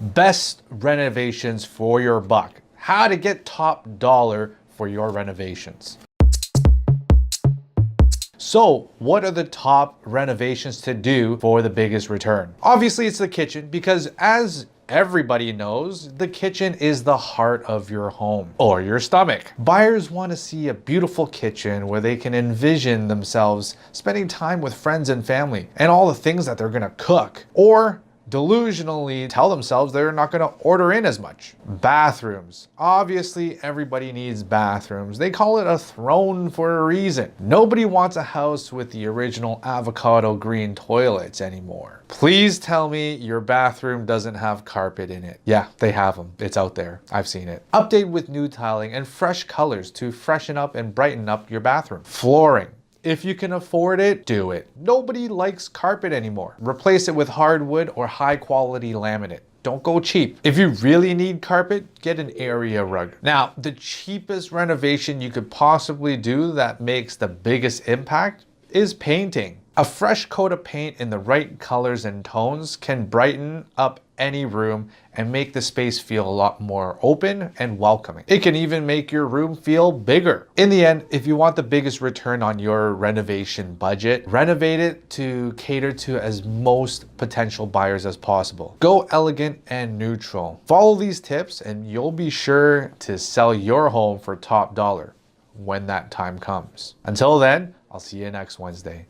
Best renovations for your buck. How to get top dollar for your renovations. So what are the top renovations to do for the biggest return? Obviously it's the kitchen, because as everybody knows, the kitchen is the heart of your home or your stomach. Buyers want to see a beautiful kitchen where they can envision themselves spending time with friends and family and all the things that they're gonna cook, or delusionally tell themselves they're not going to order in as much. Bathrooms. Obviously, everybody needs bathrooms. They call it a throne for a reason. Nobody wants a house with the original avocado green toilets anymore. Please tell me your bathroom doesn't have carpet in it. Yeah, they have them. It's out there. I've seen it. Update with new tiling and fresh colors to freshen up and brighten up your bathroom. Flooring. If you can afford it, do it. Nobody likes carpet anymore. Replace it with hardwood or high quality laminate. Don't go cheap. If you really need carpet, get an area rug. Now, the cheapest renovation you could possibly do that makes the biggest impact is painting. A fresh coat of paint in the right colors and tones can brighten up any room and make the space feel a lot more open and welcoming. It can even make your room feel bigger. In the end, if you want the biggest return on your renovation budget, renovate it to cater to as most potential buyers as possible. Go elegant and neutral. Follow these tips and you'll be sure to sell your home for top dollar when that time comes. Until then, I'll see you next Wednesday.